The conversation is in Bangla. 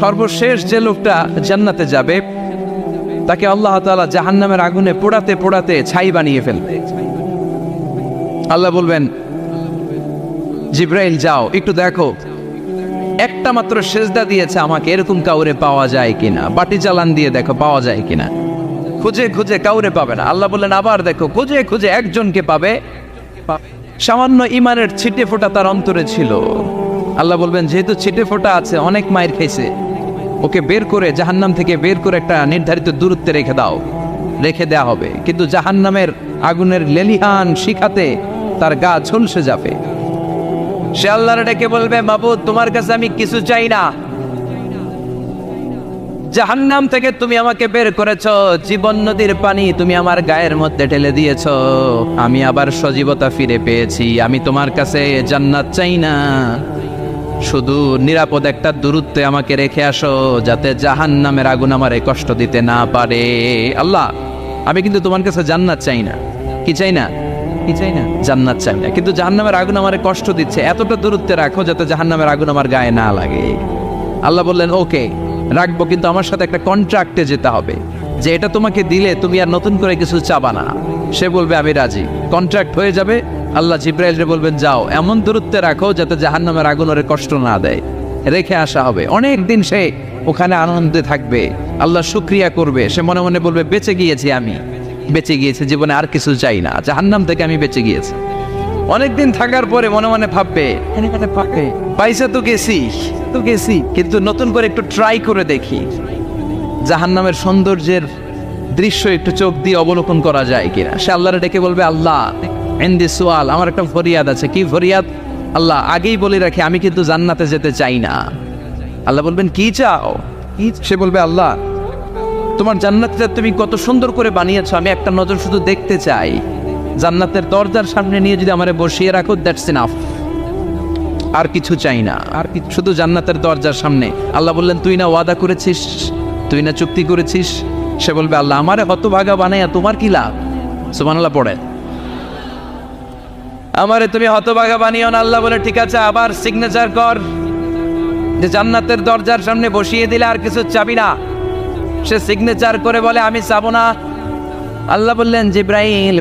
সর্বশেষ যে লোকটা জান্নাতে যাবে তাকে আল্লাহ তাআলা জাহান্নামের আগুনে পোড়াতে পোড়াতে ছাই বানিয়ে ফেলবে। আল্লাহ বলবেন, জিব্রাইল যাও একটু দেখো, একটা মাত্র সেজদা দিয়েছে আমাকে, এরকম কাউরে পাওয়া যায় কিনা, বাটি চালান দিয়ে দেখো পাওয়া যায় কিনা। খুঁজে খুঁজে কাউরে পাবে না। আল্লাহ বললেন আবার দেখো, খুঁজে খুঁজে একজনকে পাবে, সামান্য ইমানের ছিটে ফোঁটা তার অন্তরে ছিল। আল্লাহ বলবেন যেহেতু ছিটে ফোঁটা আছে, অনেক মায়ের খাইছে, ওকে বের করে জাহান্নাম থেকে বের করে একটা নির্ধারিত দূরত্বে রেখে দাও। রেখে দেয়া হবে, কিন্তু জাহান্নামের আগুনের লেলিহান শিখাতে তার গা ঝলসে যাবে। সে আল্লাহর ডেকে বলবে, মাবুদ তোমার কাছে আমি কিছু চাই না, জাহান্নাম থেকে তুমি আমাকে বের করেছো, জীবন নদীর পানি তুমি আমার গায়ের মধ্যে ঢেলে দিয়েছো, আমি আবার সজীবতা ফিরে পেয়েছি, আমি তোমার কাছে জান্নাত চাই না, শুধু নিরাপদ একটা দূরত্বে আমাকে রেখে আসো, যাতে জাহান্নামের আগুন আমারে কষ্ট দিতে না পারে। আল্লাহ আমি কিন্তু তোমার কাছে জান্নাত চাই না। কি চাই না? কি চাই না? জান্নাত চাই না, কিন্তু জাহান্নামের আগুন আমারে কষ্ট দিচ্ছে, এতটা দূরত্বে রাখো যাতে জাহান্নামের আগুন আমার গায়ে না লাগে। আল্লাহ বললেন ওকে রাখবো, কিন্তু আমার সাথে একটা কন্ট্রাক্টে যেতে হবে, যে এটা তোমাকে দিলে তুমি আর নতুন করে কিছু চাবা না। সে বলবে আমি রাজি, কন্ট্রাক্ট হয়ে যাবে। আল্লাহ জিব্রাইলকে বলবেন যাও এমন দূরত্বে রাখো যাতে জাহান্নামের আগুন ওরে কষ্ট না দেয়। রেখে আসা হবে, অনেক দিন সে ওখানে আনন্দে থাকবে, আল্লাহ শুকরিয়া করবে, সে মনে মনে বলবে বেঁচে গিয়েছি, আমি বেঁচে গিয়েছি, জীবনে আর কিছু চাই না, জাহান্নাম থেকে আমি বেঁচে গিয়েছি। অনেকদিন থাকার পরে মনে মনে ভাববে পাইসা তো গেছি, কিন্তু নতুন করে একটু ট্রাই করে দেখি, জাহান্নামের সৌন্দর্যের দৃশ্য একটু চোখ দিয়ে অবলোকন করা যায় কিনা। সে আল্লাহরে ডেকে বলবে, আল্লাহ ইনদি সুআল, আমার একটা ফরিয়াদ আছে। কি ফরিয়াদ? আল্লাহ আগেই বলে রাখি আমি কিন্তু জান্নাতে যেতে চাই না। আল্লাহ বলবেন কি চাও? সে বলবে আল্লাহ তোমার জান্নাতটা তুমি কত সুন্দর করে বানিয়েছো, আমি একটা নজর শুধু দেখতে চাই, জান্নাতের দরজার সামনে নিয়ে যদি আমারে বসিয়ে রাখো, দ্যাটস ইনাফ, আর কিছু চাই না, আর শুধু জান্নাতের দরজার সামনে। আল্লাহ বললেন তুই না ওয়াদা করেছিস, তুই না চুক্তি করেছিস। সে বলবে আল্লাহ আমারে হতভাগা বানাইয়া তোমার কি লাভ? সুবহানাল্লাহ পড়ে, আমারে তুমি হতভাগা বানিও না। আল্লাহ বলে ঠিক আছে, আবার সিগনেচার কর যে জান্নাতের দরজার সামনে বসিয়ে দিলে আর কিছু চাবি না। সে সিগনেচার করে বলে আমি চাবো না। আল্লাহ বললেন জিব্রাইল